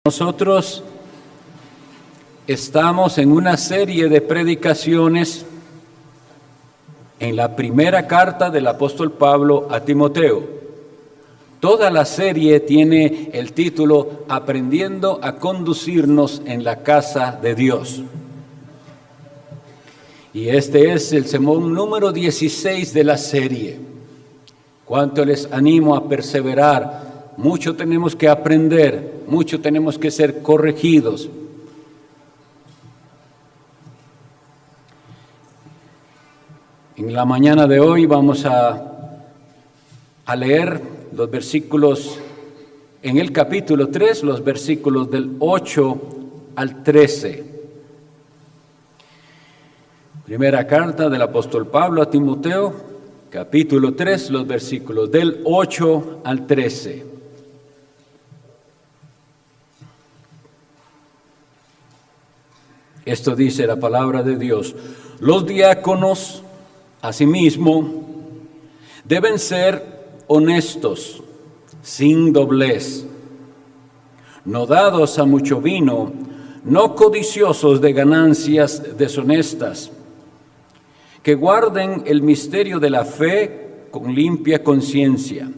Nosotros estamos en una serie de predicaciones en la primera carta del apóstol Pablo a Timoteo. Toda la serie tiene el título Aprendiendo a conducirnos en la casa de Dios. Y este es el sermón número 16 de la serie. Cuánto les animo a perseverar. Mucho tenemos que aprender, mucho tenemos que ser corregidos. En la mañana de hoy vamos a leer los versículos, en el capítulo 3, los versículos del 8 al 13. Primera carta del apóstol Pablo a Timoteo, capítulo 3, los versículos del 8 al 13. Esto dice la palabra de Dios: los diáconos, asimismo, deben ser honestos, sin doblez, no dados a mucho vino, no codiciosos de ganancias deshonestas, que guarden el misterio de la fe con limpia conciencia.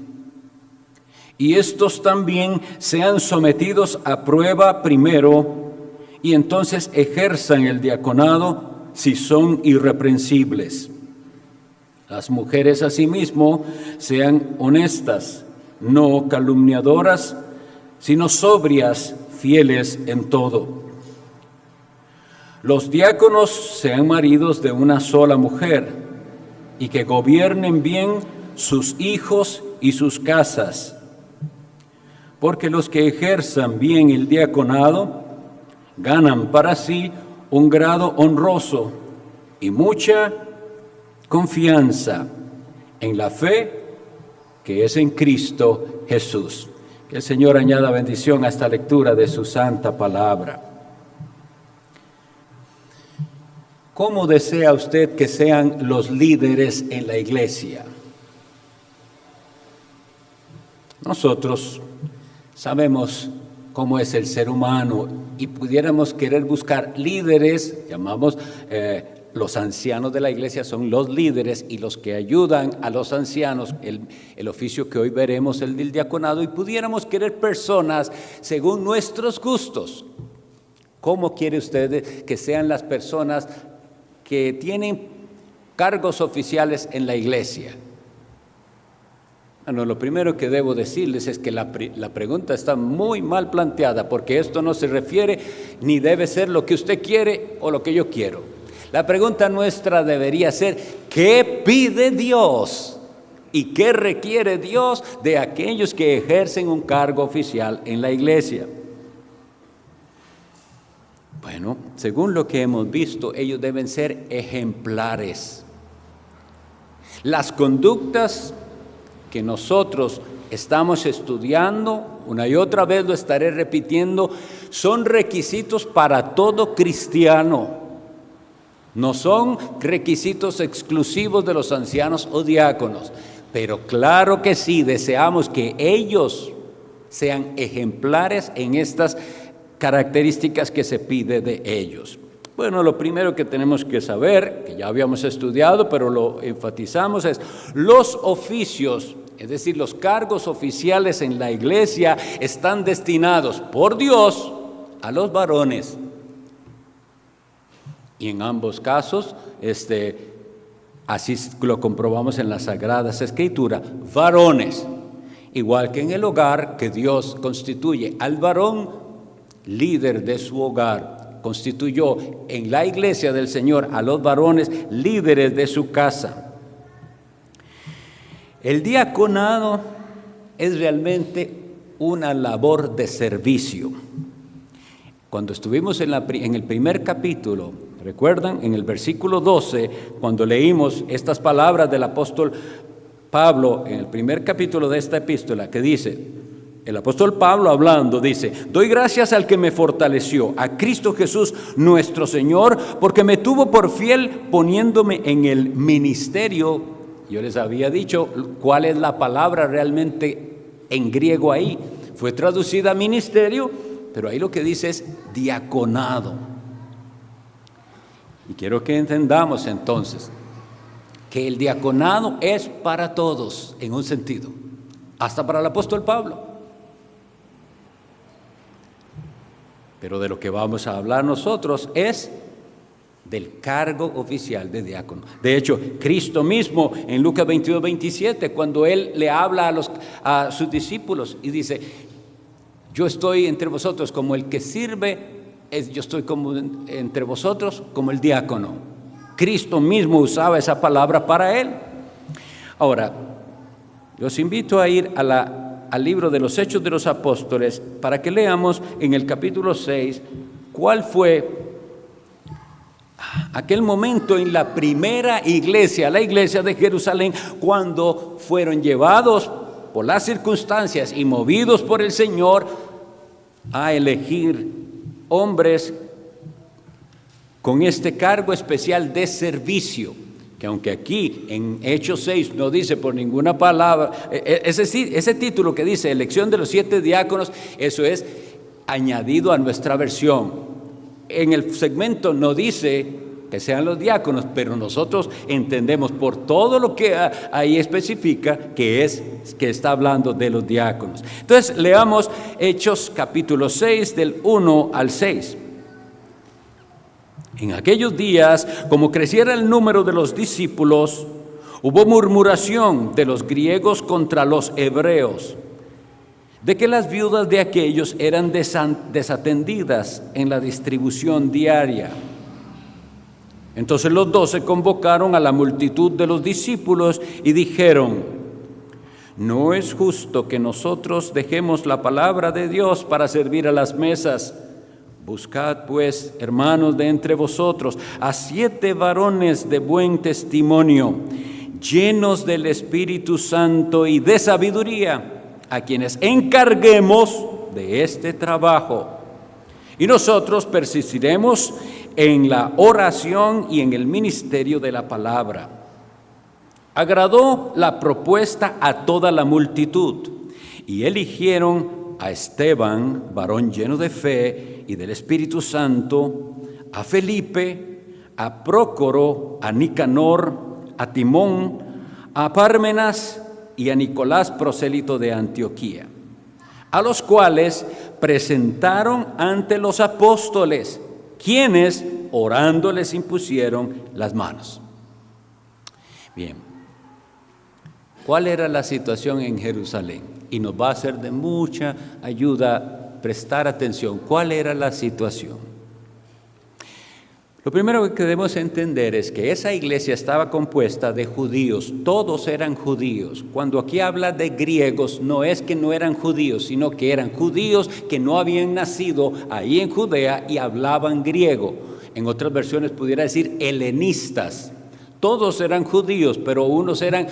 Y estos también sean sometidos a prueba primero, y entonces ejerzan el diaconado si son irreprensibles. Las mujeres asimismo sean honestas, no calumniadoras, sino sobrias, fieles en todo. Los diáconos sean maridos de una sola mujer, y que gobiernen bien sus hijos y sus casas, porque los que ejerzan bien el diaconado ganan para sí un grado honroso y mucha confianza en la fe que es en Cristo Jesús. Que el Señor añada bendición a esta lectura de su santa palabra. ¿Cómo desea usted que sean los líderes en la iglesia? Nosotros sabemos cómo es el ser humano y pudiéramos querer buscar líderes, llamamos los ancianos de la iglesia son los líderes y los que ayudan a los ancianos, el oficio que hoy veremos, el del diaconado, y pudiéramos querer personas según nuestros gustos. ¿Cómo quiere usted que sean las personas que tienen cargos oficiales en la iglesia? Bueno, lo primero que debo decirles es que la pregunta está muy mal planteada, porque esto no se refiere ni debe ser lo que usted quiere o lo que yo quiero. La pregunta nuestra debería ser: ¿qué pide Dios y qué requiere Dios de aquellos que ejercen un cargo oficial en la iglesia? Bueno, según lo que hemos visto, ellos deben ser ejemplares. Las conductas que nosotros estamos estudiando, una y otra vez lo estaré repitiendo, son requisitos para todo cristiano. No son requisitos exclusivos de los ancianos o diáconos, pero claro que sí, deseamos que ellos sean ejemplares en estas características que se pide de ellos. Bueno, lo primero que tenemos que saber, que ya habíamos estudiado, pero lo enfatizamos, es los oficios, es decir, los cargos oficiales en la iglesia están destinados por Dios a los varones. Y en ambos casos, así lo comprobamos en las Sagradas Escrituras, varones. Igual que en el hogar, que Dios constituye al varón líder de su hogar, constituyó en la iglesia del Señor a los varones líderes de su casa. El diaconado es realmente una labor de servicio. Cuando estuvimos en el primer capítulo, ¿recuerdan? En el versículo 12, cuando leímos estas palabras del apóstol Pablo, en el primer capítulo de esta epístola, que dice, el apóstol Pablo hablando, dice: doy gracias al que me fortaleció, a Cristo Jesús nuestro Señor, porque me tuvo por fiel poniéndome en el ministerio. Yo les había dicho cuál es la palabra realmente en griego ahí. Fue traducida ministerio, pero ahí lo que dice es diaconado. Y quiero que entendamos entonces que el diaconado es para todos en un sentido, hasta para el apóstol Pablo. Pero de lo que vamos a hablar nosotros es del cargo oficial de diácono. De hecho, Cristo mismo en Lucas 22:27, cuando Él le habla a sus discípulos y dice: yo estoy entre vosotros como el que sirve, yo estoy entre vosotros como el diácono. Cristo mismo usaba esa palabra para Él. Ahora, los invito a ir al libro de los Hechos de los Apóstoles para que leamos en el capítulo 6 cuál fue aquel momento en la primera iglesia, la iglesia de Jerusalén, cuando fueron llevados por las circunstancias y movidos por el Señor a elegir hombres con este cargo especial de servicio, que aunque aquí en Hechos 6 no dice por ninguna palabra, ese título que dice elección de los 7 diáconos, eso es añadido a nuestra versión. En el segmento no dice que sean los diáconos, pero nosotros entendemos por todo lo que ahí especifica que está hablando de los diáconos. Entonces leamos Hechos capítulo 6 del 1 al 6. En aquellos días, como creciera el número de los discípulos, hubo murmuración de los griegos contra los hebreos, de que las viudas de aquellos eran desatendidas en la distribución diaria. Entonces los 12 convocaron a la multitud de los discípulos y dijeron: no es justo que nosotros dejemos la palabra de Dios para servir a las mesas. Buscad pues, hermanos, de entre vosotros a 7 varones de buen testimonio, llenos del Espíritu Santo y de sabiduría, a quienes encarguemos de este trabajo. Y nosotros persistiremos en la oración y en el ministerio de la palabra. Agradó la propuesta a toda la multitud, y eligieron a Esteban, varón lleno de fe y del Espíritu Santo, a Felipe, a Prócoro, a Nicanor, a Timón, a Pármenas y a Nicolás, prosélito de Antioquía, a los cuales presentaron ante los apóstoles, quienes orando les impusieron las manos. Bien, ¿cuál era la situación en Jerusalén? Y nos va a ser de mucha ayuda prestar atención. ¿Cuál era la situación? Lo primero que debemos entender es que esa iglesia estaba compuesta de judíos, todos eran judíos. Cuando aquí habla de griegos, no es que no eran judíos, sino que eran judíos que no habían nacido ahí en Judea y hablaban griego. En otras versiones pudiera decir helenistas. Todos eran judíos, pero unos eran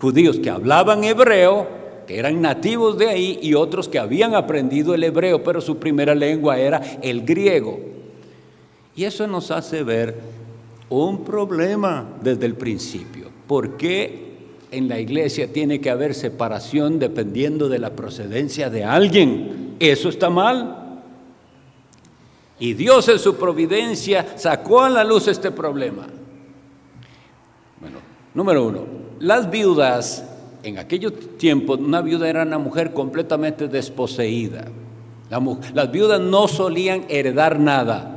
judíos que hablaban hebreo, que eran nativos de ahí, y otros que habían aprendido el hebreo, pero su primera lengua era el griego. Y eso nos hace ver un problema desde el principio. ¿Por qué en la iglesia tiene que haber separación dependiendo de la procedencia de alguien? Eso está mal. Y Dios en su providencia sacó a la luz este problema. Bueno, número 1, las viudas, en aquellos tiempos, una viuda era una mujer completamente desposeída. Las viudas no solían heredar nada.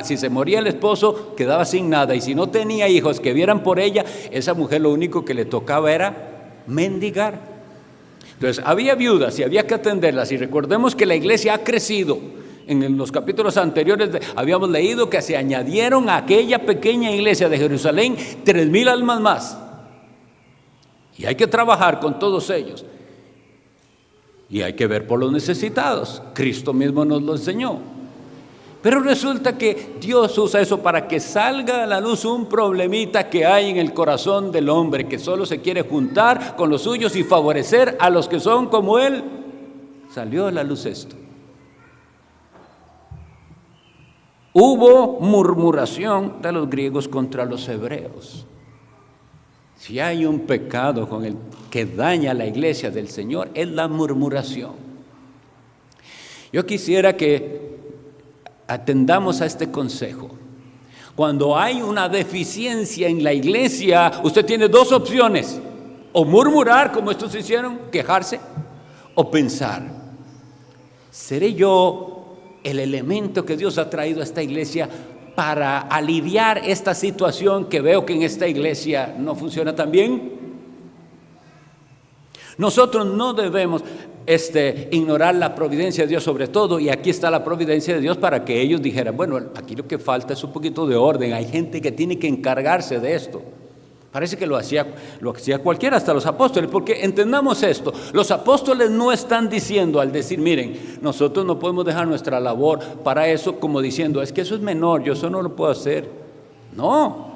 Si se moría el esposo, quedaba sin nada, y si no tenía hijos que vieran por ella, esa mujer lo único que le tocaba era mendigar. Entonces había viudas y había que atenderlas, y recordemos que la iglesia ha crecido. En los capítulos anteriores habíamos leído que se añadieron a aquella pequeña iglesia de Jerusalén 3,000 almas más, y hay que trabajar con todos ellos, y hay que ver por los necesitados. Cristo mismo nos lo enseñó. Pero resulta que Dios usa eso para que salga a la luz un problemita que hay en el corazón del hombre, que solo se quiere juntar con los suyos y favorecer a los que son como él. Salió a la luz esto. Hubo murmuración de los griegos contra los hebreos. Si hay un pecado con el que daña a la iglesia del Señor, es la murmuración. Yo quisiera que atendamos a este consejo. Cuando hay una deficiencia en la iglesia, usted tiene dos opciones: o murmurar, como estos hicieron, quejarse, o pensar: ¿seré yo el elemento que Dios ha traído a esta iglesia para aliviar esta situación que veo que en esta iglesia no funciona tan bien? Nosotros no debemos ignorar la providencia de Dios sobre todo, y aquí está la providencia de Dios para que ellos dijeran: bueno, aquí lo que falta es un poquito de orden, hay gente que tiene que encargarse de esto. Parece que lo hacía cualquiera, hasta los apóstoles, porque entendamos esto: los apóstoles no están diciendo, al decir, miren, nosotros no podemos dejar nuestra labor para eso, como diciendo, es que eso es menor, yo eso no lo puedo hacer. No.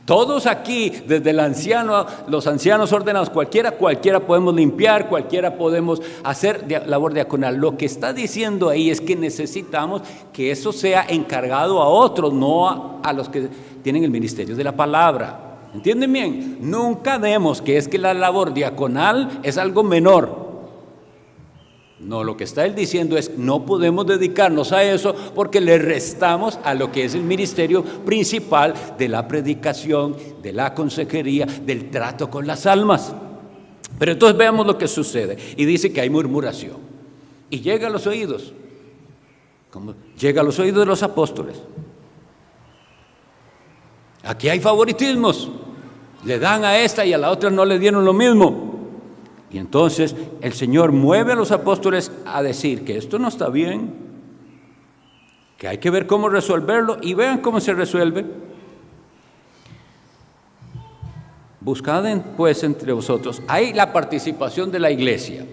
Todos aquí, desde el anciano, los ancianos ordenados, cualquiera podemos limpiar, cualquiera podemos hacer labor diaconal. Lo que está diciendo ahí es que necesitamos que eso sea encargado a otros, no a los que tienen el ministerio de la palabra. ¿Entienden bien? Nunca demos que es que la labor diaconal es algo menor. No, lo que está él diciendo es: no podemos dedicarnos a eso porque le restamos a lo que es el ministerio principal de la predicación, de la consejería, del trato con las almas. Pero entonces veamos lo que sucede. Y dice que hay murmuración. Y llega a los oídos. ¿Cómo? Llega a los oídos de los apóstoles. Aquí hay favoritismos. Le dan a esta y a la otra no le dieron lo mismo. Y entonces el Señor mueve a los apóstoles a decir que esto no está bien, que hay que ver cómo resolverlo, y vean cómo se resuelve. Buscad pues entre vosotros. Hay la participación de la iglesia.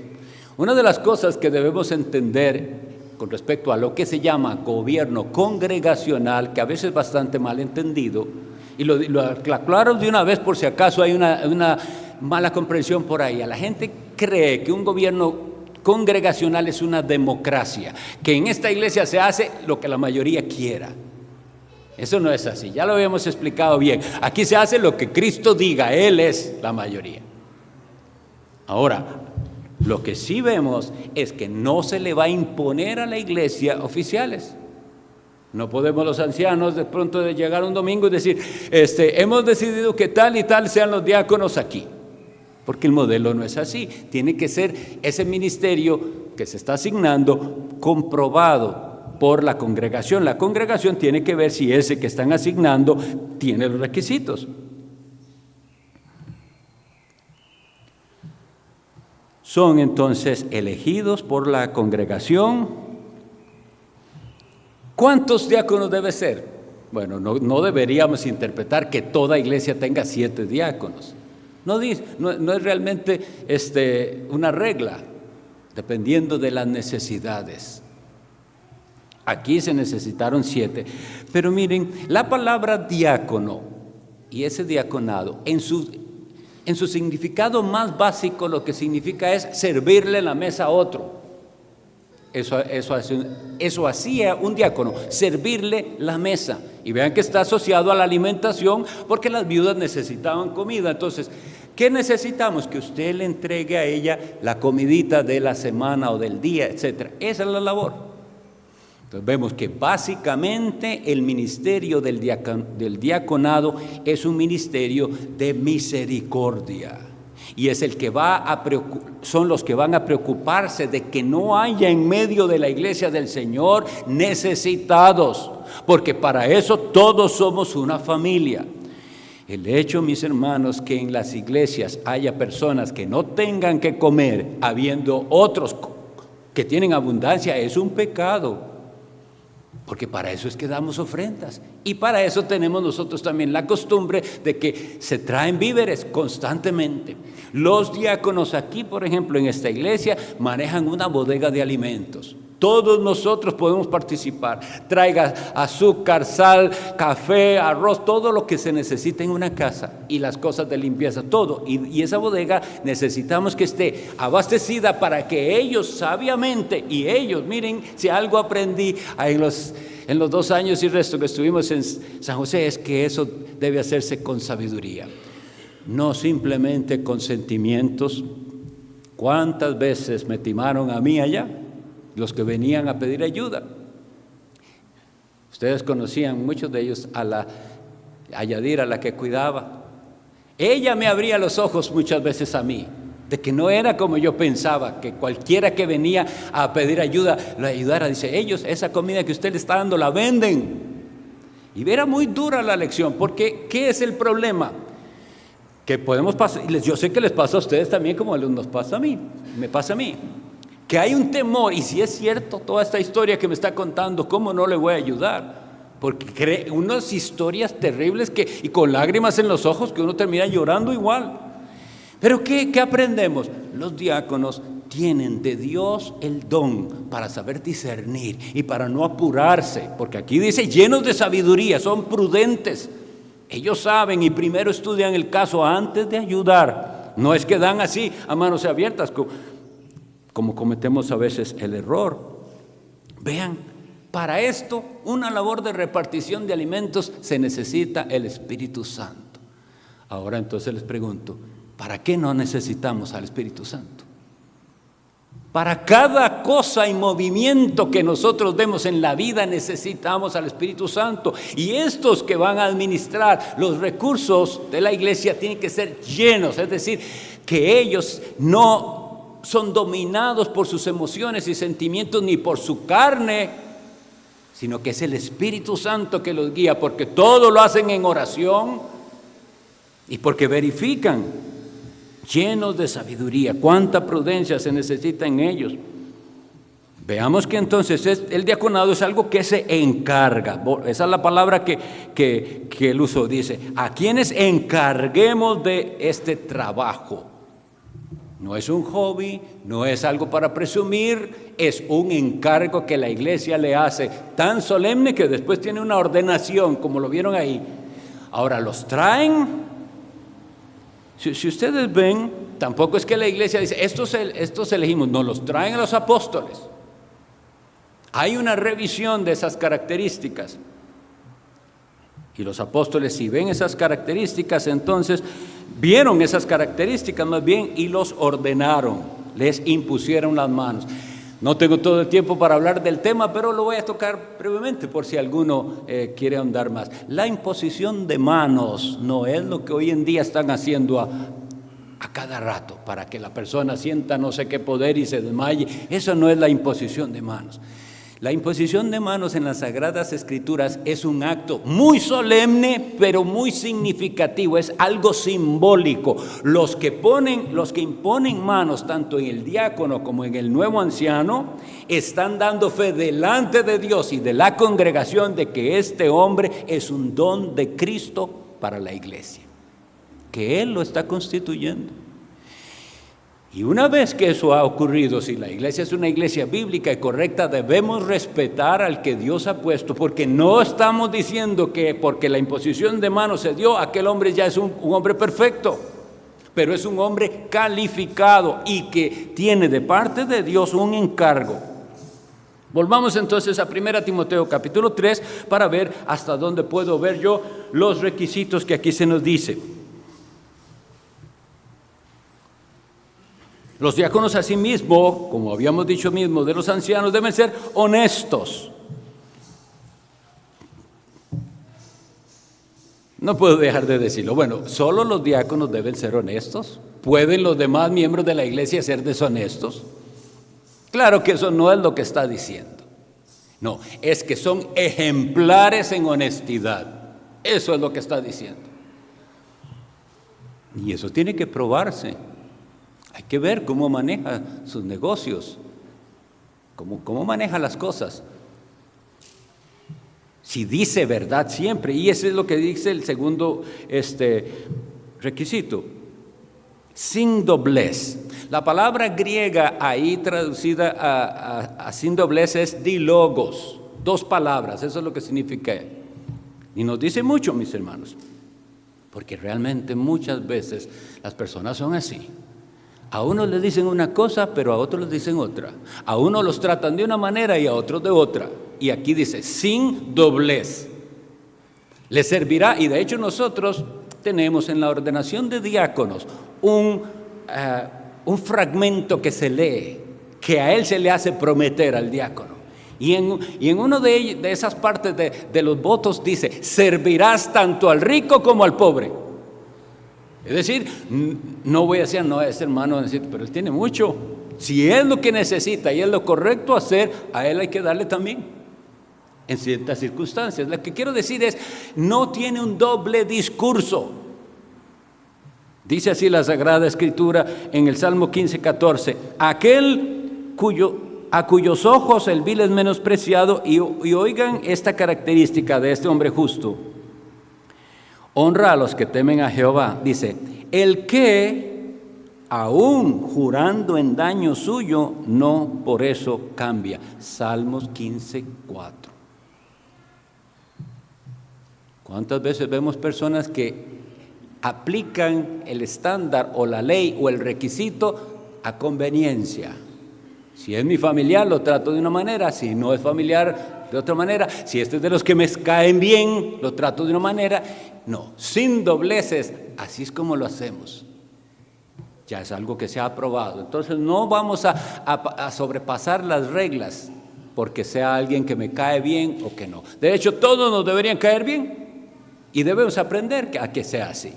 Una de las cosas que debemos entender con respecto a lo que se llama gobierno congregacional, que a veces es bastante mal entendido, y lo aclaro de una vez por si acaso hay una mala comprensión por ahí. A la gente cree que un gobierno congregacional es una democracia, que en esta iglesia se hace lo que la mayoría quiera. Eso no es así, ya lo habíamos explicado bien. Aquí se hace lo que Cristo diga, Él es la mayoría. Ahora, lo que sí vemos es que no se le va a imponer a la iglesia oficiales. No podemos los ancianos de pronto de llegar un domingo y decir, hemos decidido que tal y tal sean los diáconos aquí. Porque el modelo no es así. Tiene que ser ese ministerio que se está asignando comprobado por la congregación. La congregación tiene que ver si ese que están asignando tiene los requisitos. Son entonces elegidos por la congregación. ¿Cuántos diáconos debe ser? Bueno, no deberíamos interpretar que toda iglesia tenga 7 diáconos. No es realmente una regla, dependiendo de las necesidades. Aquí se necesitaron 7. Pero miren, la palabra diácono y ese diaconado, en su significado más básico, lo que significa es servirle la mesa a otro. Eso hacía un diácono, servirle la mesa. Y vean que está asociado a la alimentación, porque las viudas necesitaban comida. Entonces, ¿qué necesitamos? Que usted le entregue a ella la comidita de la semana o del día, etc. Esa es la labor. Entonces vemos que básicamente el ministerio del diaconado es un ministerio de misericordia. Y es el que son los que van a preocuparse de que no haya en medio de la iglesia del Señor necesitados, porque para eso todos somos una familia. El hecho, mis hermanos, que en las iglesias haya personas que no tengan que comer, habiendo otros que tienen abundancia, es un pecado. Porque para eso es que damos ofrendas. Y para eso tenemos nosotros también la costumbre de que se traen víveres constantemente. Los diáconos aquí, por ejemplo, en esta iglesia, manejan una bodega de alimentos. Todos nosotros podemos participar. Traiga azúcar, sal, café, arroz, todo lo que se necesita en una casa. Y las cosas de limpieza, todo. Y esa bodega necesitamos que esté abastecida para que ellos sabiamente, y ellos, miren, si algo aprendí en los 2 años y resto que estuvimos en San José, es que eso debe hacerse con sabiduría. No simplemente con sentimientos. ¿Cuántas veces me timaron a mí allá? los que venían a pedir ayuda. Ustedes conocían, muchos de ellos, a Yadira, la que cuidaba. Ella me abría los ojos muchas veces a mí, de que no era como yo pensaba, que cualquiera que venía a pedir ayuda, la ayudara. Dice, ellos, esa comida que usted le está dando, la venden. Y era muy dura la lección, porque ¿qué es el problema? Que podemos pasar, yo sé que les pasa a ustedes también como nos pasa a mí, me pasa a mí, que hay un temor, y si es cierto toda esta historia que me está contando, ¿cómo no le voy a ayudar? Porque cree unas historias terribles y con lágrimas en los ojos que uno termina llorando igual. Pero ¿qué aprendemos? Los diáconos tienen de Dios el don para saber discernir y para no apurarse, porque aquí dice llenos de sabiduría, son prudentes. Ellos saben y primero estudian el caso antes de ayudar. No es que dan así a manos abiertas, como cometemos a veces el error. Vean, para esto, una labor de repartición de alimentos, se necesita el Espíritu Santo. Ahora entonces les pregunto, ¿para qué no necesitamos al Espíritu Santo? Para cada cosa y movimiento que nosotros demos en la vida necesitamos al Espíritu Santo. Y estos que van a administrar los recursos de la iglesia tienen que ser llenos, es decir, que ellos no son dominados por sus emociones y sentimientos ni por su carne, sino que es el Espíritu Santo que los guía, porque todo lo hacen en oración y porque verifican. Llenos de sabiduría, cuánta prudencia se necesita en ellos. Veamos que entonces el diaconado es algo que se encarga. Esa es la palabra que él usó. Dice, a quienes encarguemos de este trabajo. No es un hobby, no es algo para presumir, es un encargo que la iglesia le hace tan solemne que después tiene una ordenación, como lo vieron ahí. Ahora los traen. Si ustedes ven, tampoco es que la iglesia dice, estos elegimos, no, los traen a los apóstoles. Hay una revisión de esas características. Y los apóstoles, si ven esas características, entonces vieron esas características más bien y los ordenaron, les impusieron las manos. No tengo todo el tiempo para hablar del tema, pero lo voy a tocar brevemente por si alguno quiere ahondar más. La imposición de manos no es lo que hoy en día están haciendo a cada rato para que la persona sienta no sé qué poder y se desmaye. Eso no es la imposición de manos. La imposición de manos en las Sagradas Escrituras es un acto muy solemne, pero muy significativo, es algo simbólico. Los que imponen manos, tanto en el diácono como en el nuevo anciano, están dando fe delante de Dios y de la congregación de que este hombre es un don de Cristo para la iglesia, que Él lo está constituyendo. Y una vez que eso ha ocurrido, si la iglesia es una iglesia bíblica y correcta, debemos respetar al que Dios ha puesto, porque no estamos diciendo que porque la imposición de manos se dio, aquel hombre ya es un hombre perfecto, pero es un hombre calificado y que tiene de parte de Dios un encargo. Volvamos entonces a 1 Timoteo capítulo 3 para ver hasta dónde puedo ver yo los requisitos que aquí se nos dice. Los diáconos asimismo, como habíamos dicho mismo de los ancianos, deben ser honestos. No puedo dejar de decirlo. Bueno, ¿solo los diáconos deben ser honestos? ¿Pueden los demás miembros de la iglesia ser deshonestos? Claro que eso no es lo que está diciendo. No, es que son ejemplares en honestidad. Eso es lo que está diciendo. Y eso tiene que probarse. Hay que ver cómo maneja sus negocios, cómo maneja las cosas. Si dice verdad siempre, y eso es lo que dice el segundo requisito, sin doblez. La palabra griega ahí traducida a sin doblez es dilogos, 2 palabras, eso es lo que significa. Y nos dice mucho, mis hermanos, porque realmente muchas veces las personas son así. A unos les dicen una cosa, pero a otros les dicen otra. A unos los tratan de una manera y a otros de otra. Y aquí dice, sin doblez. Les servirá, y de hecho nosotros tenemos en la ordenación de diáconos un fragmento que se lee, que a él se le hace prometer al diácono. Y en una de esas partes de los votos dice, servirás tanto al rico como al pobre. Es decir, no voy a decir, no, ese hermano necesita, pero él tiene mucho. Si es lo que necesita y es lo correcto hacer, a él hay que darle también, en ciertas circunstancias. Lo que quiero decir es, no tiene un doble discurso. Dice así la Sagrada Escritura en el Salmo 15:14, aquel a cuyos ojos el vil es menospreciado, y oigan esta característica de este hombre justo, honra a los que temen a Jehová. Dice, el que, aún jurando en daño suyo, no por eso cambia. Salmos 15:4. ¿Cuántas veces vemos personas que aplican el estándar o la ley o el requisito a conveniencia? Si es mi familiar, lo trato de una manera; si no es familiar, de otra manera; si este es de los que me caen bien, lo trato de una manera. No, sin dobleces, así es como lo hacemos. Ya es algo que se ha aprobado. Entonces no vamos a sobrepasar las reglas porque sea alguien que me cae bien o que no. De hecho, todos nos deberían caer bien y debemos aprender a que sea así.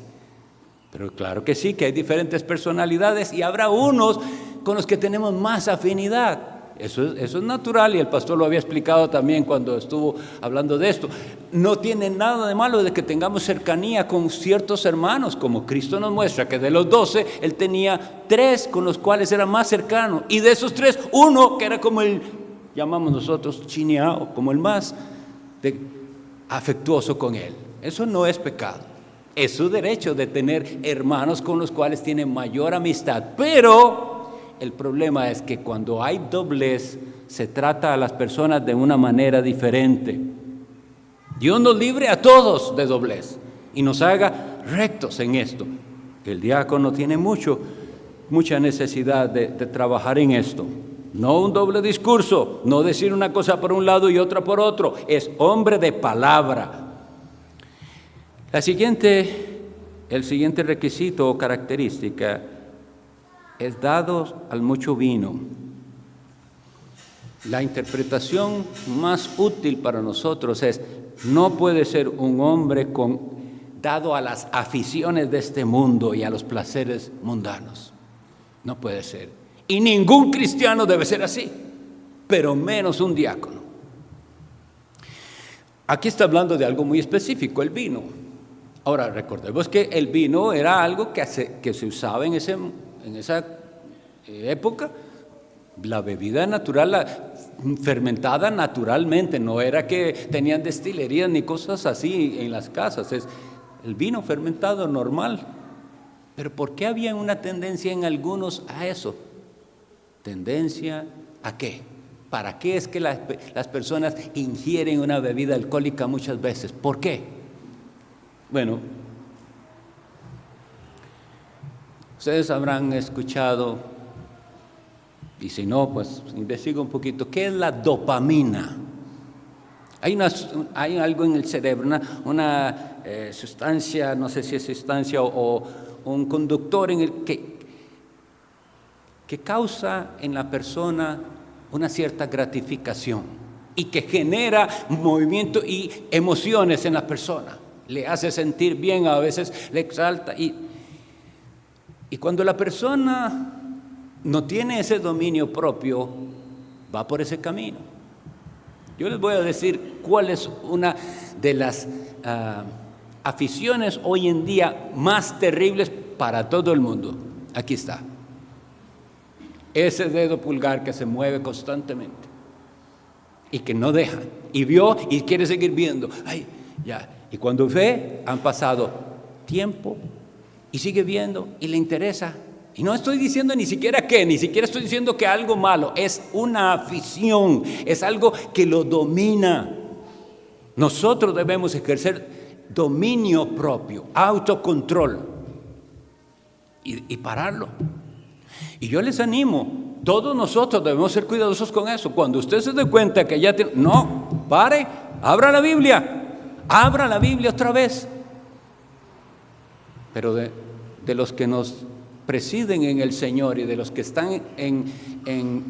Pero claro que sí, que hay diferentes personalidades y habrá unos con los que tenemos más afinidad. Eso es natural, y el pastor lo había explicado también cuando estuvo hablando de esto. No tiene nada de malo de que tengamos cercanía con ciertos hermanos, como Cristo nos muestra que de los 12, Él tenía 3 con los cuales era más cercano, y de esos 3, uno que era como el, llamamos nosotros, chineado, como el más afectuoso con Él. Eso no es pecado. Es su derecho de tener hermanos con los cuales tiene mayor amistad, pero el problema es que cuando hay doblez, se trata a las personas de una manera diferente. Dios nos libre a todos de doblez y nos haga rectos en esto. El diácono tiene mucha necesidad de trabajar en esto. No un doble discurso, no decir una cosa por un lado y otra por otro. Es hombre de palabra. El siguiente requisito o característica es dados al mucho vino. La interpretación más útil para nosotros es, no puede ser un hombre dado a las aficiones de este mundo y a los placeres mundanos. No puede ser. Y ningún cristiano debe ser así, pero menos un diácono. Aquí está hablando de algo muy específico, el vino. Ahora, recordemos que el vino era algo que se usaba en esa época, la bebida natural, fermentada naturalmente, no era que tenían destilerías ni cosas así en las casas, es el vino fermentado normal. Pero ¿por qué había una tendencia en algunos a eso? ¿Tendencia a qué? ¿Para qué es que las personas ingieren una bebida alcohólica muchas veces? ¿Por qué? Bueno, ustedes habrán escuchado, y si no, pues investiga un poquito, ¿qué es la dopamina? Hay algo en el cerebro, una sustancia, no sé si es sustancia o un conductor en el que causa en la persona una cierta gratificación y que genera movimiento y emociones en la persona. Le hace sentir bien, a veces le exalta, y cuando la persona no tiene ese dominio propio, va por ese camino. Yo les voy a decir cuál es una de las aficiones hoy en día más terribles para todo el mundo. Aquí está. Ese dedo pulgar que se mueve constantemente y que no deja, y vio y quiere seguir viendo. Ay, ya. Y cuando ve, han pasado tiempo y sigue viendo y le interesa. Y no estoy diciendo ni siquiera estoy diciendo que algo malo, es una afición, es algo que lo domina. Nosotros debemos ejercer dominio propio, autocontrol y pararlo. Y yo les animo, todos nosotros debemos ser cuidadosos con eso. Cuando usted se dé cuenta que ya no, pare, abra la Biblia otra vez. Pero de los que nos presiden en el Señor y de los que están en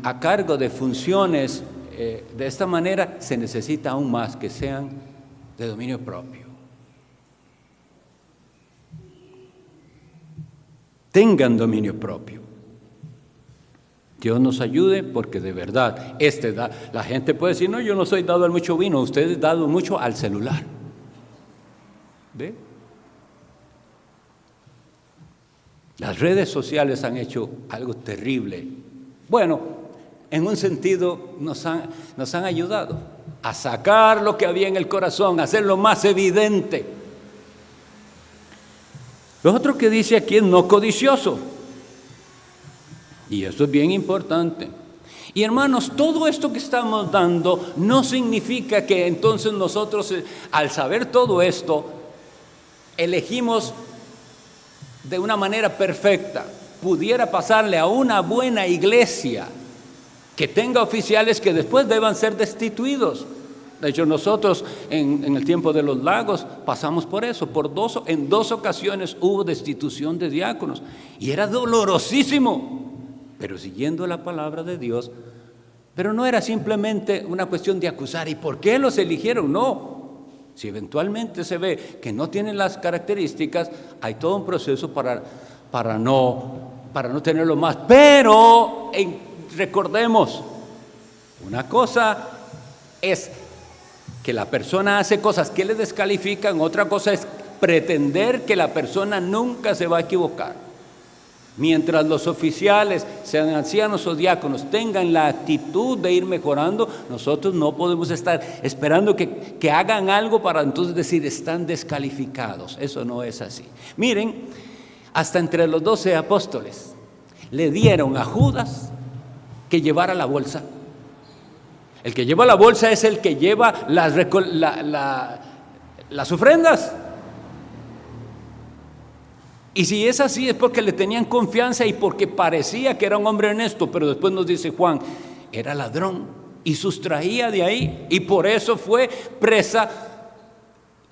a cargo de funciones de esta manera, se necesita aún más que sean de dominio propio. Tengan dominio propio. Dios nos ayude, porque de verdad, la gente puede decir, no, yo no soy dado al mucho vino, usted es dado mucho al celular. ¿Ve? Las redes sociales han hecho algo terrible. Bueno, en un sentido nos han ayudado a sacar lo que había en el corazón, a hacerlo más evidente. Lo otro que dice aquí es no codicioso. Y esto es bien importante. Y hermanos, todo esto que estamos dando no significa que entonces nosotros, al saber todo esto, elegimos de una manera perfecta. Pudiera pasarle a una buena iglesia que tenga oficiales que después deban ser destituidos. De hecho, nosotros en el tiempo de los lagos pasamos por eso. En dos ocasiones hubo destitución de diáconos y era dolorosísimo, pero siguiendo la palabra de Dios. Pero no era simplemente una cuestión de acusar. ¿Y por qué los eligieron? No. Si eventualmente se ve que no tienen las características, hay todo un proceso para no tenerlo más. Pero recordemos, una cosa es que la persona hace cosas que le descalifican, otra cosa es pretender que la persona nunca se va a equivocar. Mientras los oficiales, sean ancianos o diáconos, tengan la actitud de ir mejorando, nosotros no podemos estar esperando que hagan algo para entonces decir están descalificados. Eso no es así. Miren, hasta entre los 12 apóstoles le dieron a Judas que llevara la bolsa. El que lleva la bolsa es el que lleva las ofrendas. Y si es así es porque le tenían confianza y porque parecía que era un hombre honesto, pero después nos dice Juan, era ladrón y sustraía de ahí, y por eso fue presa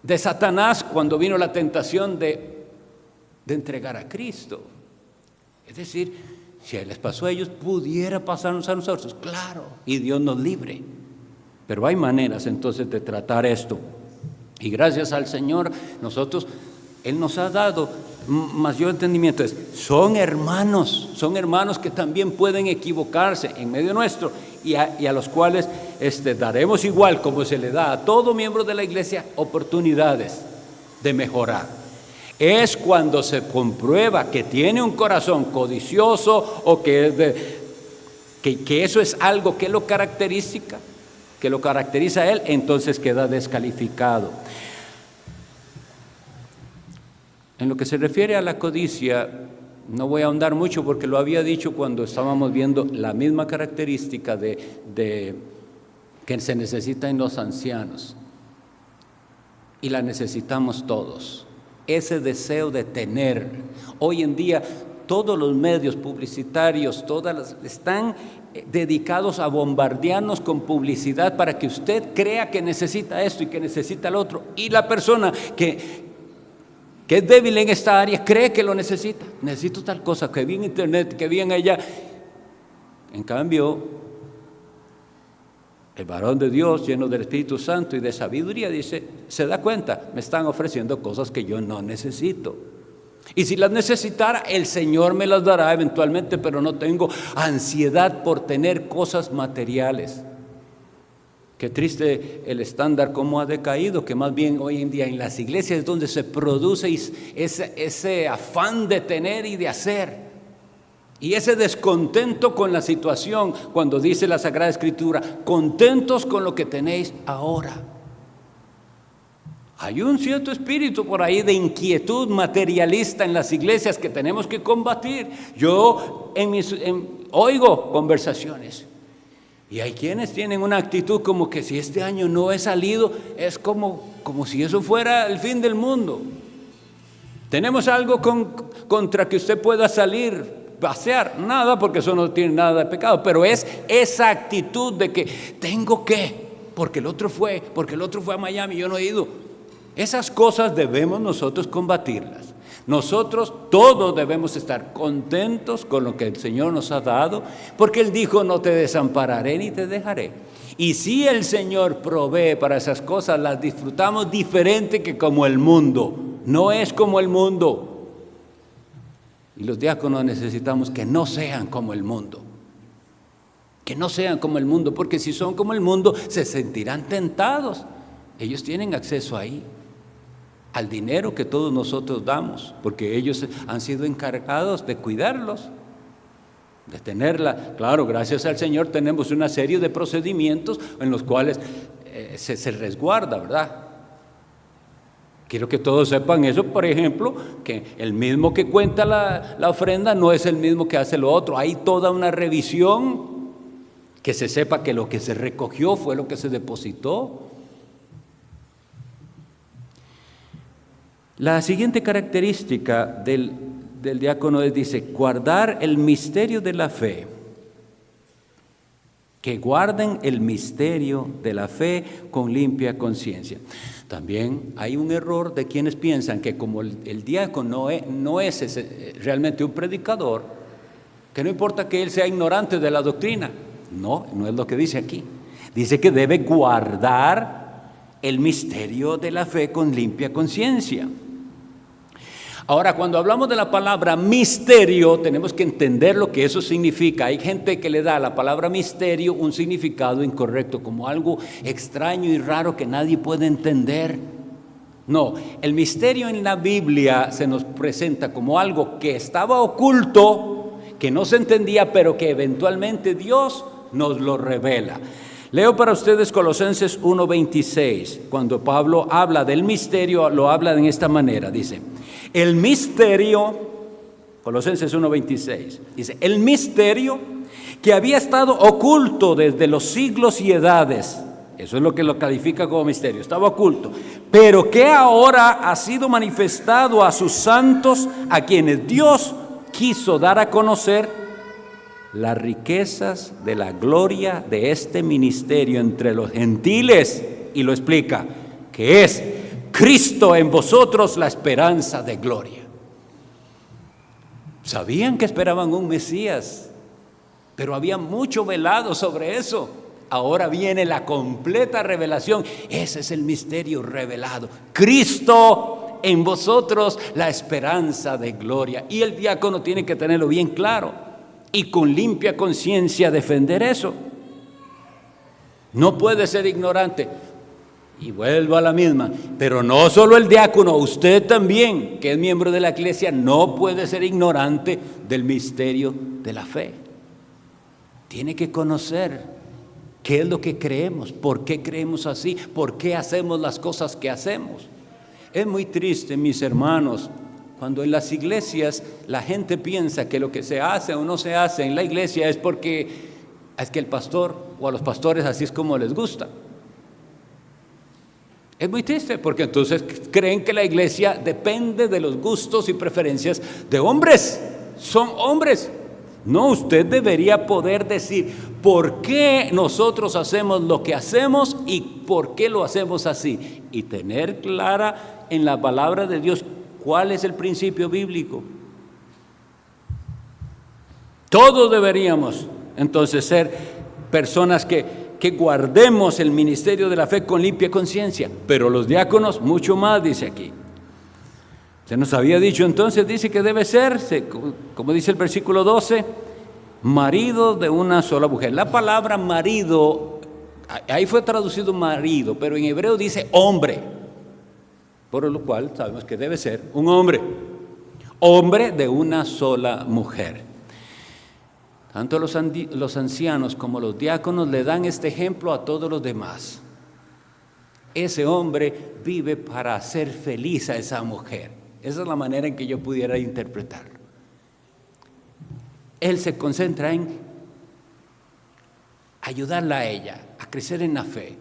de Satanás cuando vino la tentación de entregar a Cristo. Es decir, si les pasó a ellos, pudiera pasarnos a nosotros, claro, y Dios nos libre. Pero hay maneras entonces de tratar esto. Y gracias al Señor, Él nos ha dado mayor entendimiento. Son hermanos que también pueden equivocarse en medio nuestro y a los cuales daremos igual como se le da a todo miembro de la iglesia oportunidades de mejorar. Es cuando se comprueba que tiene un corazón codicioso o que eso es algo que lo caracteriza a él, entonces queda descalificado. En lo que se refiere a la codicia, no voy a ahondar mucho porque lo había dicho cuando estábamos viendo la misma característica de que se necesita en los ancianos, y la necesitamos todos. Ese deseo de tener. Hoy en día todos los medios publicitarios, están dedicados a bombardearnos con publicidad para que usted crea que necesita esto y que necesita lo otro. Y la persona que es débil en esta área cree que lo necesita. Necesito tal cosa, que vi en internet, que vi en allá. En cambio, el varón de Dios, lleno del Espíritu Santo y de sabiduría, dice, se da cuenta, me están ofreciendo cosas que yo no necesito. Y si las necesitara, el Señor me las dará eventualmente, pero no tengo ansiedad por tener cosas materiales. Qué triste el estándar, cómo ha decaído, que más bien hoy en día en las iglesias es donde se produce ese afán de tener y de hacer. Y ese descontento con la situación, cuando dice la Sagrada Escritura, contentos con lo que tenéis ahora. Hay un cierto espíritu por ahí de inquietud materialista en las iglesias que tenemos que combatir. Yo oigo conversaciones y hay quienes tienen una actitud como que si este año no he salido, es como si eso fuera el fin del mundo. ¿Tenemos algo contra que usted pueda salir? Pasear, nada, porque eso no tiene nada de pecado, pero es esa actitud de que tengo que, porque el otro fue a Miami y yo no he ido. Esas cosas debemos nosotros combatirlas. Nosotros todos debemos estar contentos con lo que el Señor nos ha dado, porque Él dijo: no te desampararé ni te dejaré. Y si el Señor provee para esas cosas, las disfrutamos diferente que como el mundo. No es como el mundo. Y los diáconos necesitamos que no sean como el mundo. Que no sean como el mundo, porque si son como el mundo, se sentirán tentados. Ellos tienen acceso ahí al dinero que todos nosotros damos, porque ellos han sido encargados de cuidarlos, de tenerla. Claro, gracias al Señor tenemos una serie de procedimientos en los cuales se resguarda, ¿verdad? Quiero que todos sepan eso, por ejemplo, que el mismo que cuenta la ofrenda no es el mismo que hace lo otro. Hay toda una revisión, que se sepa que lo que se recogió fue lo que se depositó. La siguiente característica del diácono dice: guardar el misterio de la fe. Que guarden el misterio de la fe con limpia conciencia. También hay un error de quienes piensan que como el diácono no es realmente un predicador, que no importa que él sea ignorante de la doctrina. No es lo que dice aquí. Dice que debe guardar el misterio de la fe con limpia conciencia. Ahora, cuando hablamos de la palabra misterio, tenemos que entender lo que eso significa. Hay gente que le da a la palabra misterio un significado incorrecto, como algo extraño y raro que nadie puede entender. No, el misterio en la Biblia se nos presenta como algo que estaba oculto, que no se entendía, pero que eventualmente Dios nos lo revela. Leo para ustedes Colosenses 1:26. Cuando Pablo habla del misterio, lo habla en esta manera. Dice: el misterio, Colosenses 1:26, dice: el misterio que había estado oculto desde los siglos y edades. Eso es lo que lo califica como misterio, estaba oculto, pero que ahora ha sido manifestado a sus santos, a quienes Dios quiso dar a conocer las riquezas de la gloria de este ministerio entre los gentiles, y lo explica, que es Cristo en vosotros, la esperanza de gloria. Sabían que esperaban un Mesías, pero había mucho velado sobre eso. Ahora viene la completa revelación. Ese es el misterio revelado. Cristo en vosotros, la esperanza de gloria. Y el diácono tiene que tenerlo bien claro y con limpia conciencia defender eso. No puede ser ignorante. Y vuelvo a la misma, pero no solo el diácono, usted también, que es miembro de la iglesia, no puede ser ignorante del misterio de la fe. Tiene que conocer qué es lo que creemos, por qué creemos así, por qué hacemos las cosas que hacemos. Es muy triste, mis hermanos, cuando en las iglesias la gente piensa que lo que se hace o no se hace en la iglesia es porque es que el pastor o a los pastores así es como les gusta. Es muy triste porque entonces creen que la iglesia depende de los gustos y preferencias de hombres. Son hombres. No, usted debería poder decir por qué nosotros hacemos lo que hacemos y por qué lo hacemos así. Y tener clara en la palabra de Dios cuál es el principio bíblico. Todos deberíamos entonces ser personas que guardemos el ministerio de la fe con limpia conciencia, pero los diáconos mucho más, dice aquí. Se nos había dicho entonces, dice que debe ser, como dice el versículo 12, marido de una sola mujer. La palabra marido, ahí fue traducido marido, pero en hebreo dice hombre, por lo cual sabemos que debe ser un hombre de una sola mujer. Tanto los ancianos como los diáconos le dan este ejemplo a todos los demás. Ese hombre vive para hacer feliz a esa mujer. Esa es la manera en que yo pudiera interpretarlo. Él se concentra en ayudarla a ella, a crecer en la fe,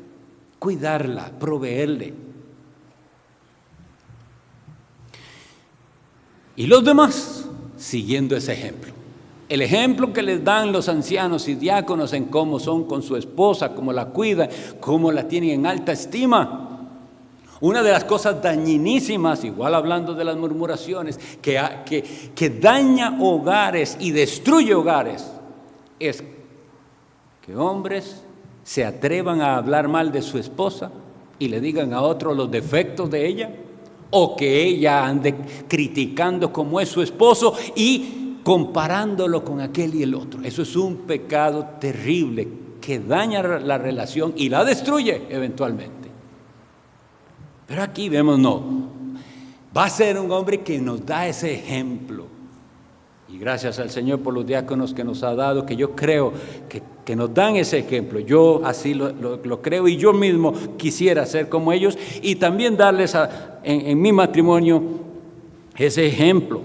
cuidarla, proveerle. Y los demás siguiendo ese ejemplo. El ejemplo que les dan los ancianos y diáconos en cómo son con su esposa, cómo la cuidan, cómo la tienen en alta estima. Una de las cosas dañinísimas, igual hablando de las murmuraciones, que daña hogares y destruye hogares, es que hombres se atrevan a hablar mal de su esposa y le digan a otro los defectos de ella, o que ella ande criticando cómo es su esposo y comparándolo con aquel y el otro. Eso es un pecado terrible que daña la relación y la destruye eventualmente. Pero aquí vemos, no, va a ser un hombre que nos da ese ejemplo. Y gracias al Señor por los diáconos que nos ha dado, que yo creo que nos dan ese ejemplo. Yo así lo creo, y yo mismo quisiera ser como ellos y también darles en mi matrimonio ese ejemplo.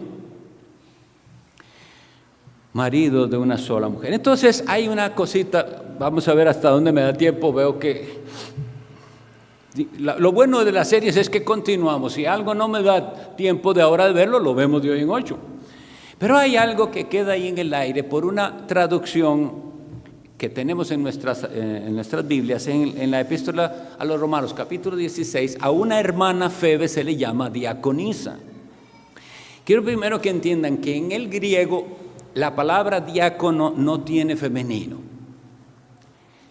Marido de una sola mujer. Entonces hay una cosita, vamos a ver hasta dónde me da tiempo. Veo que lo bueno de las series es que continuamos. Si algo no me da tiempo de ahora de verlo, lo vemos de hoy en 8. Pero hay algo que queda ahí en el aire por una traducción que tenemos en nuestras Biblias, en la epístola a los Romanos, capítulo 16, a una hermana Febe se le llama diaconisa. Quiero primero que entiendan que en el griego la palabra diácono no tiene femenino.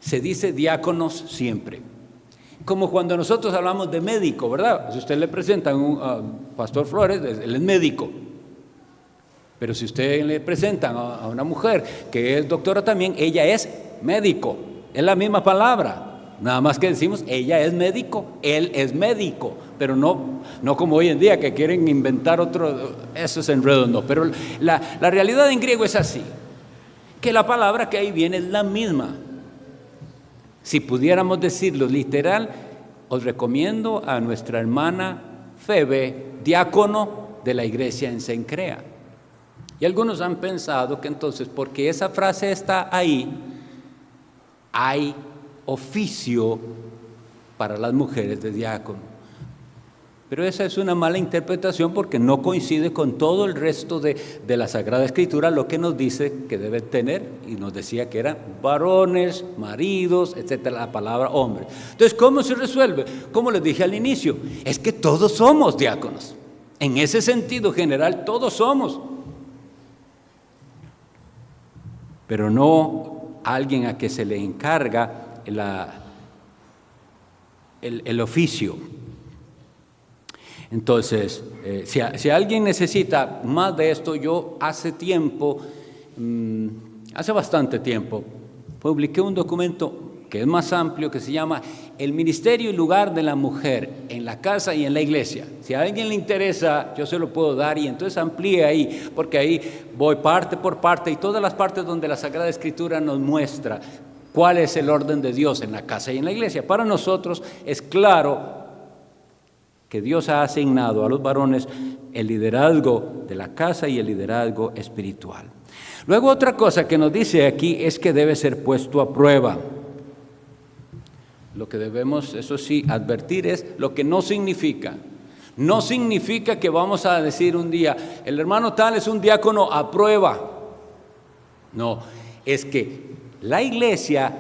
Se dice diáconos siempre. Como cuando nosotros hablamos de médico, ¿verdad? Si usted le presenta a un pastor Flores, él es médico. Pero si usted le presenta a una mujer que es doctora también, ella es médico. Es la misma palabra. Nada más que decimos, ella es médico, él es médico. Pero no como hoy en día que quieren inventar otro, eso es enredo, no. Pero la realidad en griego es así, que la palabra que ahí viene es la misma. Si pudiéramos decirlo literal, os recomiendo a nuestra hermana Febe, diácono de la iglesia en Cencrea. Y algunos han pensado que entonces, porque esa frase está ahí, hay oficio para las mujeres de diácono. Pero esa es una mala interpretación porque no coincide con todo el resto de la Sagrada Escritura, lo que nos dice que debe tener, y nos decía que eran varones, maridos, etcétera, la palabra hombres. Entonces, ¿cómo se resuelve? Como les dije al inicio, es que todos somos diáconos. En ese sentido general, todos somos. Pero no alguien a que se le encarga el oficio. Entonces, si alguien necesita más de esto, yo hace bastante tiempo, publiqué un documento que es más amplio, que se llama El Ministerio y Lugar de la Mujer en la Casa y en la Iglesia. Si a alguien le interesa, yo se lo puedo dar y entonces amplíe ahí, porque ahí voy parte por parte y todas las partes donde la Sagrada Escritura nos muestra cuál es el orden de Dios en la casa y en la iglesia. Para nosotros es claro que Dios ha asignado a los varones el liderazgo de la casa y el liderazgo espiritual. Luego, otra cosa que nos dice aquí es que debe ser puesto a prueba. Lo que debemos, eso sí, advertir es lo que no significa. No significa que vamos a decir un día, el hermano tal es un diácono a prueba. No, es que la iglesia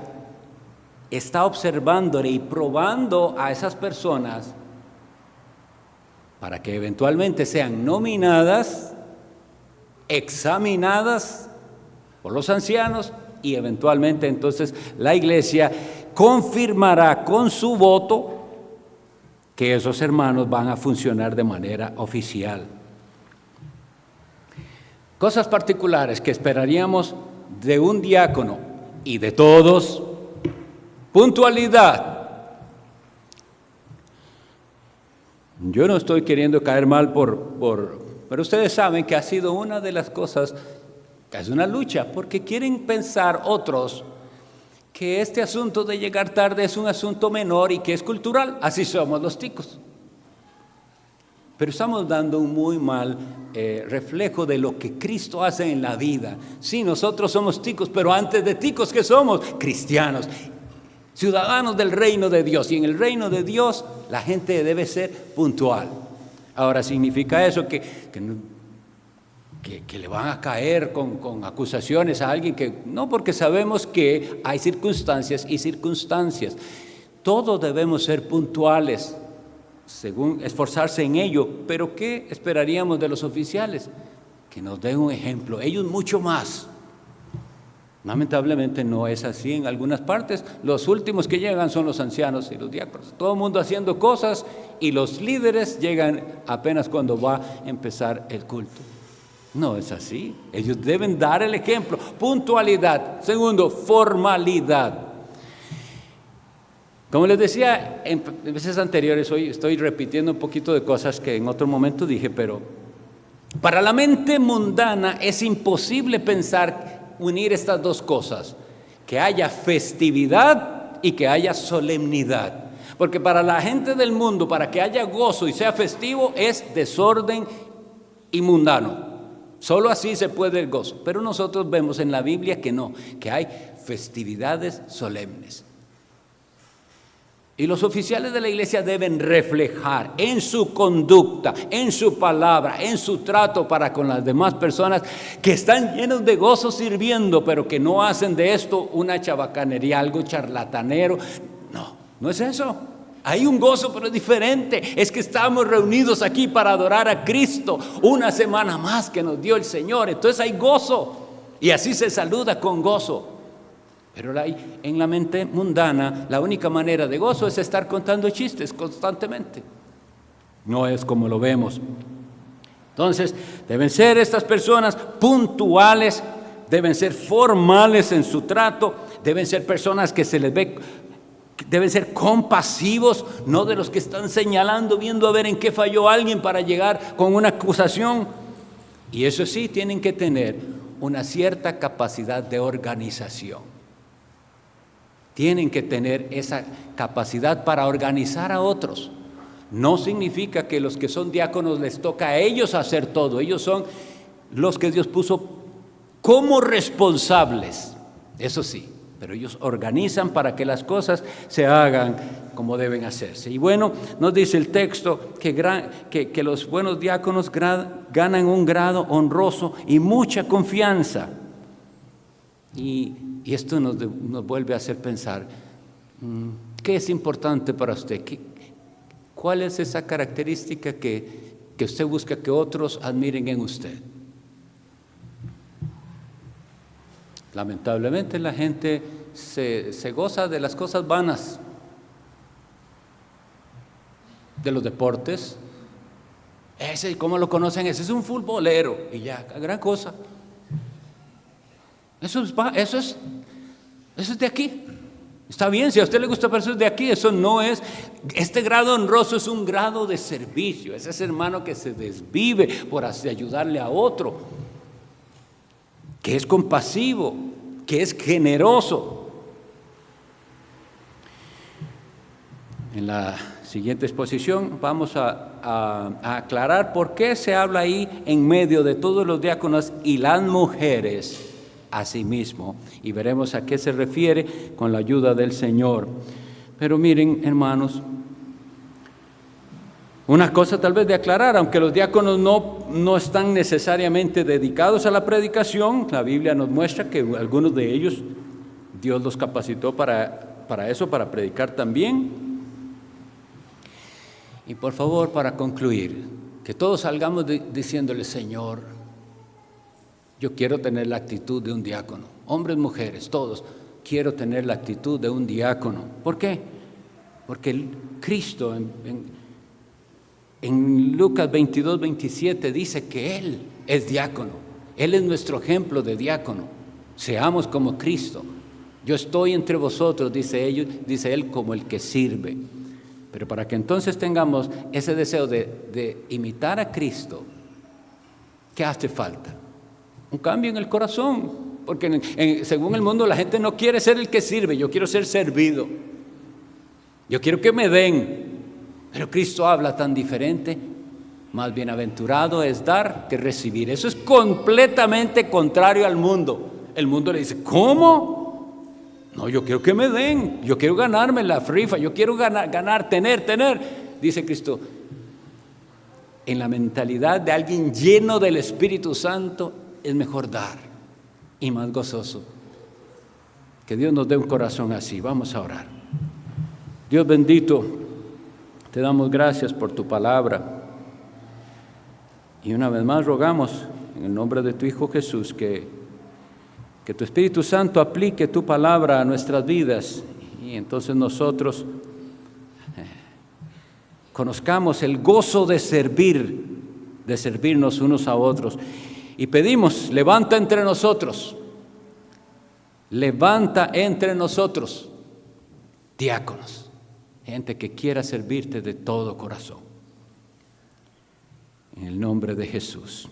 está observándole y probando a esas personas para que eventualmente sean nominadas, examinadas por los ancianos y eventualmente entonces la iglesia confirmará con su voto que esos hermanos van a funcionar de manera oficial. Cosas particulares que esperaríamos de un diácono y de todos: puntualidad. Yo no estoy queriendo caer mal pero ustedes saben que ha sido una de las cosas que es una lucha, porque quieren pensar otros que este asunto de llegar tarde es un asunto menor y que es cultural. Así somos los ticos. Pero estamos dando un muy mal reflejo de lo que Cristo hace en la vida. Sí, nosotros somos ticos, pero antes de ticos, ¿qué somos? Cristianos, ciudadanos del reino de Dios. Y en el reino de Dios la gente debe ser puntual. Ahora, ¿significa eso que le van a caer con acusaciones a alguien que no? Porque sabemos que hay circunstancias y circunstancias. Todos debemos ser puntuales. según esforzarse en ello. Pero ¿qué esperaríamos de los oficiales? Que nos den un ejemplo, ellos mucho más. Lamentablemente no es así en algunas partes. Los últimos que llegan son los ancianos y los diáconos. Todo el mundo haciendo cosas y los líderes llegan apenas cuando va a empezar el culto. No es así. Ellos deben dar el ejemplo. Puntualidad. Segundo, formalidad. Como les decía en veces anteriores, hoy estoy repitiendo un poquito de cosas que en otro momento dije, pero para la mente mundana es imposible pensar unir estas dos cosas, que haya festividad y que haya solemnidad. Porque para la gente del mundo, para que haya gozo y sea festivo, es desorden y mundano. Solo así se puede el gozo. Pero nosotros vemos en la Biblia que no, que hay festividades solemnes. Y los oficiales de la iglesia deben reflejar en su conducta, en su palabra, en su trato para con las demás personas que están llenos de gozo sirviendo, pero que no hacen de esto una chabacanería, algo charlatanero. No, no es eso. Hay un gozo, pero es diferente. Es que estamos reunidos aquí para adorar a Cristo una semana más que nos dio el Señor. Entonces hay gozo y así se saluda con gozo. Pero en la mente mundana, la única manera de gozo es estar contando chistes constantemente. No es como lo vemos. Entonces, deben ser estas personas puntuales, deben ser formales en su trato, deben ser personas que se les ve, deben ser compasivos, no de los que están señalando, viendo a ver en qué falló alguien para llegar con una acusación. Y eso sí, tienen que tener una cierta capacidad de organización. Tienen que tener esa capacidad para organizar a otros. No significa que los que son diáconos les toca a ellos hacer todo. Ellos son los que Dios puso como responsables. Eso sí, pero ellos organizan para que las cosas se hagan como deben hacerse. Y bueno, nos dice el texto que los buenos diáconos ganan un grado honroso y mucha confianza. Y esto nos vuelve a hacer pensar, ¿qué es importante para usted? ¿Cuál es esa característica que usted busca que otros admiren en usted? Lamentablemente la gente se goza de las cosas vanas, de los deportes. Ese, ¿cómo lo conocen? Ese es un futbolero y ya, gran cosa. Eso es de aquí. Está bien, si a usted le gusta, pero eso es de aquí. Eso no es, este grado honroso es un grado de servicio. Es ese hermano que se desvive por ayudarle a otro, que es compasivo, que es generoso. En la siguiente exposición vamos a aclarar por qué se habla ahí en medio de todos los diáconos y las mujeres a sí mismo, y veremos a qué se refiere con la ayuda del Señor. Pero miren, hermanos, una cosa tal vez de aclarar, aunque los diáconos no están necesariamente dedicados a la predicación, la Biblia nos muestra que algunos de ellos Dios los capacitó para eso, para predicar también. Y por favor, para concluir, que todos salgamos diciéndole: Señor, yo quiero tener la actitud de un diácono. Hombres, mujeres, todos, quiero tener la actitud de un diácono. ¿Por qué? Porque Cristo en Lucas 22, 27 dice que Él es diácono. Él es nuestro ejemplo de diácono. Seamos como Cristo. Yo estoy entre vosotros, dice Él, como el que sirve. Pero para que entonces tengamos ese deseo de imitar a Cristo, ¿qué hace falta? Un cambio en el corazón, porque según el mundo la gente no quiere ser el que sirve, yo quiero ser servido, yo quiero que me den, pero Cristo habla tan diferente. Más bienaventurado es dar que recibir. Eso es completamente contrario al mundo. El mundo le dice: ¿cómo? No, yo quiero que me den, yo quiero ganarme la rifa, yo quiero ganar, tener. Dice Cristo, en la mentalidad de alguien lleno del Espíritu Santo, es mejor dar y más gozoso. Que Dios nos dé un corazón así. Vamos a orar. Dios bendito, Te damos gracias por tu palabra. Y una vez más rogamos, en el nombre de tu Hijo Jesús, que tu Espíritu Santo aplique tu palabra a nuestras vidas. Y entonces nosotros conozcamos el gozo de servirnos unos a otros. Y pedimos, levanta entre nosotros diáconos, gente que quiera servirte de todo corazón. En el nombre de Jesús.